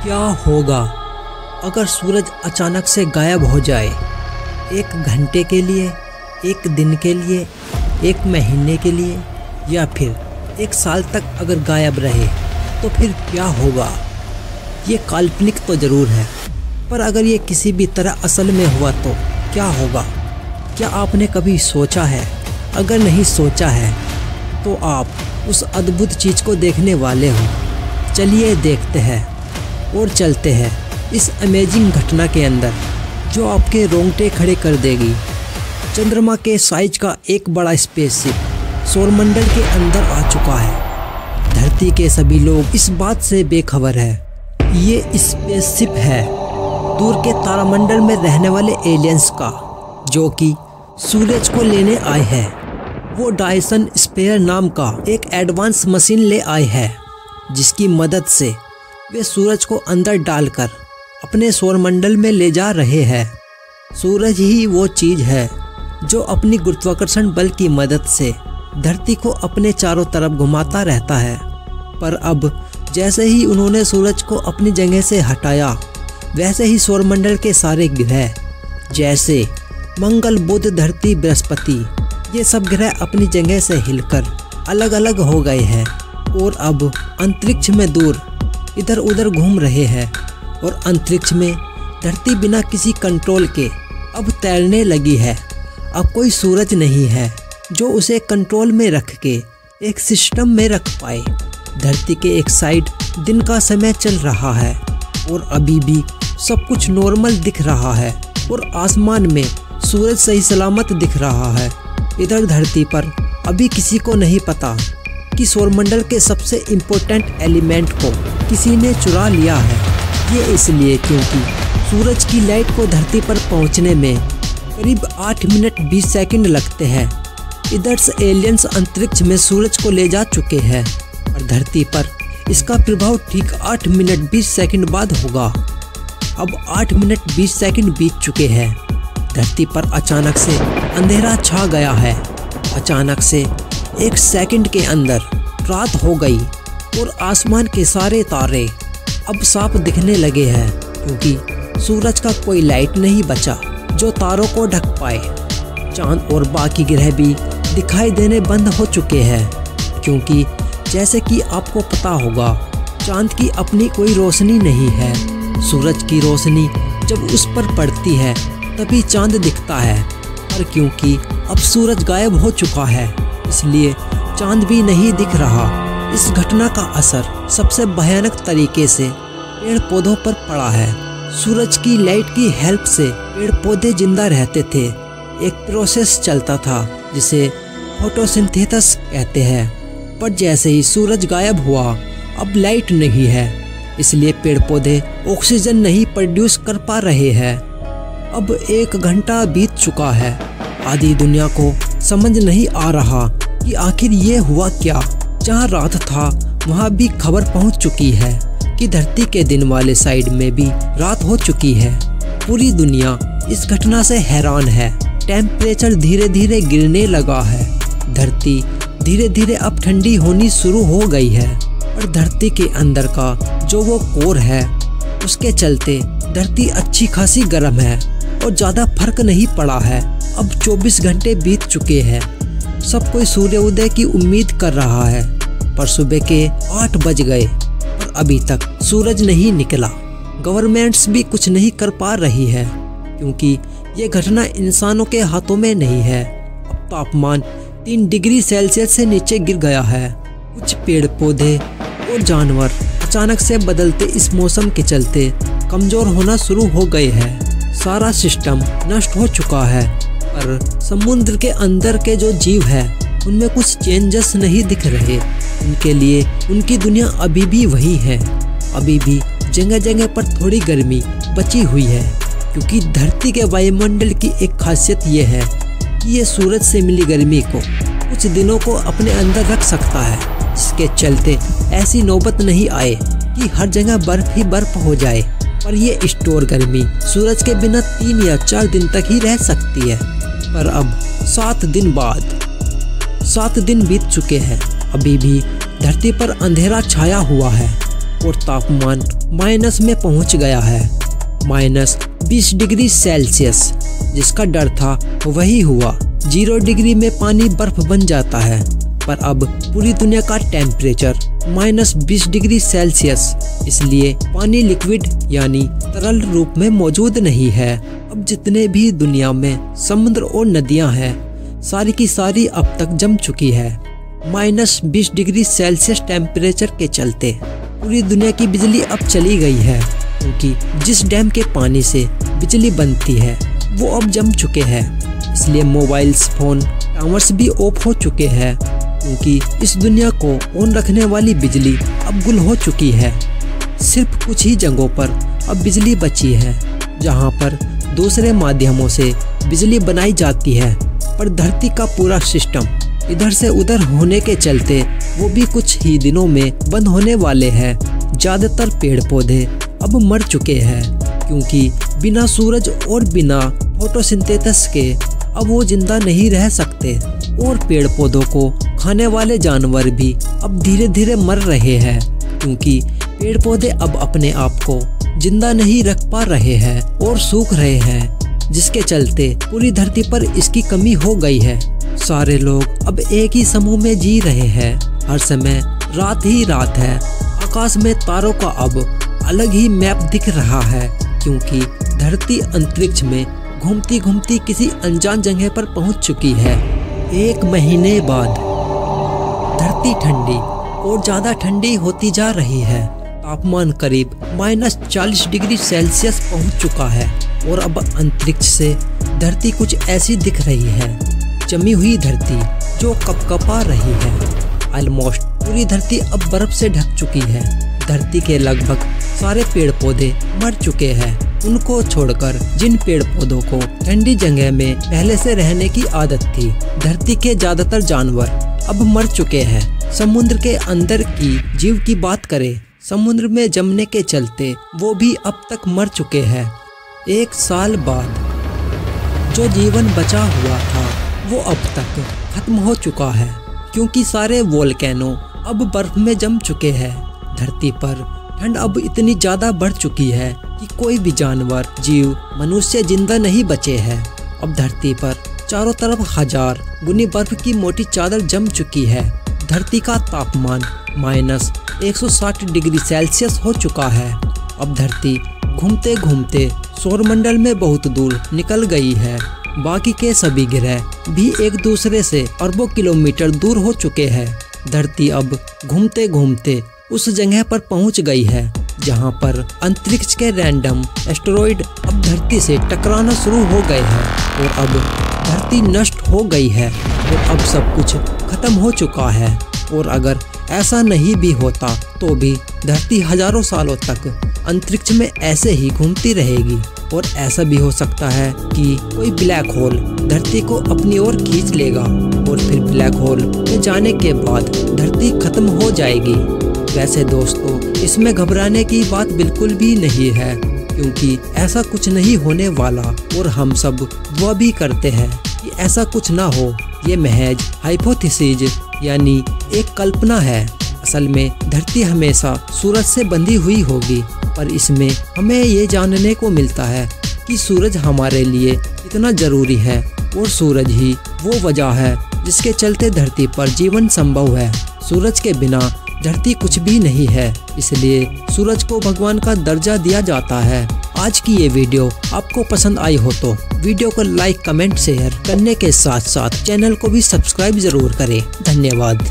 क्या होगा अगर सूरज अचानक से गायब हो जाए? 1 घंटे के लिए, 1 दिन के लिए, 1 महीने के लिए या फिर 1 साल तक अगर गायब रहे तो फिर क्या होगा? ये काल्पनिक तो ज़रूर है, पर अगर ये किसी भी तरह असल में हुआ तो क्या होगा? क्या आपने कभी सोचा है? अगर नहीं सोचा है तो आप उस अद्भुत चीज़ को देखने वाले हो। चलिए देखते हैं और चलते हैं इस अमेजिंग घटना के अंदर जो आपके रोंगटे खड़े कर देगी। चंद्रमा के साइज का एक बड़ा स्पेसशिप सौरमंडल के अंदर आ चुका है। धरती के सभी लोग इस बात से बेखबर है। ये स्पेसशिप है दूर के तारामंडल में रहने वाले एलियंस का, जो कि सूरज को लेने आए हैं। वो डायसन स्पेयर नाम का एक एडवांस मशीन ले आए हैं, जिसकी मदद से वे सूरज को अंदर डालकर अपने सौरमंडल में ले जा रहे हैं। सूरज ही वो चीज़ है जो अपनी गुरुत्वाकर्षण बल की मदद से धरती को अपने चारों तरफ घुमाता रहता है। पर अब जैसे ही उन्होंने सूरज को अपनी जगह से हटाया, वैसे ही सौरमंडल के सारे ग्रह जैसे मंगल, बुध, धरती, बृहस्पति, ये सब ग्रह अपनी जगह से हिलकर अलग अलग हो गए हैं और अब अंतरिक्ष में दूर इधर उधर घूम रहे हैं। और अंतरिक्ष में धरती बिना किसी कंट्रोल के अब तैरने लगी है। अब कोई सूरज नहीं है जो उसे कंट्रोल में रख के एक सिस्टम में रख पाए। धरती के एक साइड दिन का समय चल रहा है और अभी भी सब कुछ नॉर्मल दिख रहा है और आसमान में सूरज सही सलामत दिख रहा है। इधर धरती पर अभी किसी को नहीं पता कि सौरमंडल के सबसे इम्पोर्टेंट एलिमेंट को किसी ने चुरा लिया है। ये इसलिए क्योंकि सूरज की लाइट को धरती पर पहुंचने में करीब 8 मिनट 20 सेकंड लगते हैं। इधर से एलियंस अंतरिक्ष में सूरज को ले जा चुके हैं और धरती पर इसका प्रभाव ठीक 8 मिनट 20 सेकंड बाद होगा। अब 8 मिनट 20 सेकंड बीत चुके हैं। धरती पर अचानक से अंधेरा छा गया है। अचानक से 1 सेकंड के अंदर रात हो गई और आसमान के सारे तारे अब साफ दिखने लगे हैं, क्योंकि सूरज का कोई लाइट नहीं बचा जो तारों को ढक पाए। चांद और बाकी ग्रह भी दिखाई देने बंद हो चुके हैं, क्योंकि जैसे कि आपको पता होगा चांद की अपनी कोई रोशनी नहीं है। सूरज की रोशनी जब उस पर पड़ती है तभी चांद दिखता है, पर क्योंकि अब सूरज गायब हो चुका है इसलिए चांद भी नहीं दिख रहा। इस घटना का असर सबसे भयानक तरीके से पेड़ पौधों पर पड़ा है। सूरज की लाइट की हेल्प से पेड़ पौधे जिंदा रहते थे। एक प्रोसेस चलता था जिसे फोटोसिंथेसिस कहते हैं, पर जैसे ही सूरज गायब हुआ अब लाइट नहीं है, इसलिए पेड़ पौधे ऑक्सीजन नहीं प्रोड्यूस कर पा रहे हैं। अब 1 घंटा बीत चुका है। आधी दुनिया को समझ नहीं आ रहा कि आखिर ये हुआ क्या। जहाँ रात था वहाँ भी खबर पहुँच चुकी है कि धरती के दिन वाले साइड में भी रात हो चुकी है। पूरी दुनिया इस घटना से हैरान है। टेम्परेचर धीरे धीरे गिरने लगा है। धरती धीरे धीरे अब ठंडी होनी शुरू हो गई है और धरती के अंदर का जो वो कोर है उसके चलते धरती अच्छी खासी गर्म है और ज़्यादा फर्क नहीं पड़ा है। अब 24 घंटे बीत चुके हैं। सब कोई सूर्योदय की उम्मीद कर रहा है, पर सुबह के 8 बज गए और अभी तक सूरज नहीं निकला। गवर्नमेंट्स भी कुछ नहीं कर पा रही है, क्योंकि ये घटना इंसानों के हाथों में नहीं है। अब तापमान 3 डिग्री सेल्सियस से नीचे गिर गया है। कुछ पेड़ पौधे और जानवर अचानक से बदलते इस मौसम के चलते कमज़ोर होना शुरू हो गए हैं। सारा सिस्टम नष्ट हो चुका है, पर समुद्र के अंदर के जो जीव है उनमें कुछ चेंजेस नहीं दिख रहे। उनके लिए उनकी दुनिया अभी भी वही है। अभी भी जगह जगह पर थोड़ी गर्मी बची हुई है, क्योंकि धरती के वायुमंडल की एक खासियत ये है कि ये सूरज से मिली गर्मी को कुछ दिनों को अपने अंदर रख सकता है, जिसके चलते ऐसी नौबत नहीं आए कि हर जगह बर्फ ही बर्फ हो जाए। पर ये स्टोर गर्मी सूरज के बिना 3 या 4 दिन तक ही रह सकती है। पर अब 7 दिन बाद 7 दिन बीत चुके हैं। अभी भी धरती पर अंधेरा छाया हुआ है। और तापमान माइनस में पहुंच गया है, -20 डिग्री सेल्सियस। जिसका डर था वही हुआ। 0 डिग्री में पानी बर्फ बन जाता है, पर अब पूरी दुनिया का टेम्परेचर -20 डिग्री सेल्सियस। इसलिए पानी लिक्विड यानी तरल रूप में मौजूद नहीं है। अब जितने भी दुनिया में समुद्र और नदियां हैं, सारी की सारी अब तक जम चुकी है। -20 डिग्री सेल्सियस टेम्परेचर के चलते पूरी दुनिया की बिजली अब चली गई है, क्योंकि जिस डैम के पानी से बिजली बनती है वो अब जम चुके हैं। इसलिए मोबाइल्स, फोन, टावर्स भी ऑफ हो चुके हैं, क्योंकि इस दुनिया को ऑन रखने वाली बिजली अब गुल हो चुकी है। सिर्फ कुछ ही जगहों पर अब बिजली बची है, जहां पर दूसरे माध्यमों से बिजली बनाई जाती है। पर धरती का पूरा सिस्टम इधर से उधर होने के चलते वो भी कुछ ही दिनों में बंद होने वाले हैं। ज़्यादातर पेड़ पौधे अब मर चुके हैं, क्योंकि बिना सूरज और बिना फोटोसिंथेसिस के अब वो जिंदा नहीं रह सकते। और पेड़ पौधों को खाने वाले जानवर भी अब धीरे धीरे मर रहे हैं, क्योंकि पेड़ पौधे अब अपने आप को जिंदा नहीं रख पा रहे हैं और सूख रहे हैं, जिसके चलते पूरी धरती पर इसकी कमी हो गई है। सारे लोग अब एक ही समूह में जी रहे हैं। हर समय रात ही रात है। आकाश में तारों का अब अलग ही मैप दिख रहा है, क्योंकि धरती अंतरिक्ष में घूमती घूमती किसी अनजान जगह पर पहुंच चुकी है। 1 महीने बाद धरती ठंडी और ज़्यादा ठंडी होती जा रही है। तापमान करीब -40 डिग्री सेल्सियस पहुंच चुका है और अब अंतरिक्ष से धरती कुछ ऐसी दिख रही है, जमी हुई धरती जो कपकपा रही है। ऑलमोस्ट पूरी धरती अब बर्फ से ढक चुकी है। धरती के लगभग सारे पेड़ पौधे मर चुके हैं, उनको छोड़कर जिन पेड़ पौधों को ठंडी जगह में पहले से रहने की आदत थी। धरती के ज्यादातर जानवर अब मर चुके हैं। समुद्र के अंदर की जीव की बात करें, समुद्र में जमने के चलते वो भी अब तक मर चुके हैं। 1 साल बाद जो जीवन बचा हुआ था वो अब तक खत्म हो चुका है, क्योंकि सारे वोल्केनो अब बर्फ में जम चुके हैं। धरती पर ठंड अब इतनी ज़्यादा बढ़ चुकी है कि कोई भी जानवर, जीव, मनुष्य जिंदा नहीं बचे हैं। अब धरती पर चारों तरफ 1000 गुनी बर्फ की मोटी चादर जम चुकी है। धरती का तापमान -160 डिग्री सेल्सियस हो चुका है। अब धरती घूमते घूमते सौरमंडल में बहुत दूर निकल गई है। बाकी के सभी ग्रह भी एक दूसरे से अरबों किलोमीटर दूर हो चुके हैं। धरती अब घूमते घूमते उस जगह पर पहुंच गई है जहां पर अंतरिक्ष के रैंडम एस्टेरॉइड अब धरती से टकराना शुरू हो गए हैं और अब धरती नष्ट हो गई है और अब सब कुछ खत्म हो चुका है। और अगर ऐसा नहीं भी होता तो भी धरती हजारों सालों तक अंतरिक्ष में ऐसे ही घूमती रहेगी। और ऐसा भी हो सकता है कि कोई ब्लैक होल धरती को अपनी ओर खींच लेगा और फिर ब्लैक होल में जाने के बाद धरती खत्म हो जाएगी। वैसे दोस्तों, इसमें घबराने की बात बिल्कुल भी नहीं है, क्योंकि ऐसा कुछ नहीं होने वाला और हम सब दुआ भी करते हैं कि ऐसा कुछ ना हो। ये महज हाइपोथेसिस यानी एक कल्पना है। असल में धरती हमेशा सूरज से बंधी हुई होगी, पर इसमें हमें ये जानने को मिलता है कि सूरज हमारे लिए कितना जरूरी है और सूरज ही वो वजह है जिसके चलते धरती पर जीवन संभव है। सूरज के बिना धरती कुछ भी नहीं है, इसलिए सूरज को भगवान का दर्जा दिया जाता है। आज की ये वीडियो आपको पसंद आई हो तो वीडियो को लाइक, कमेंट, शेयर करने के साथ साथ चैनल को भी सब्सक्राइब जरूर करें। धन्यवाद।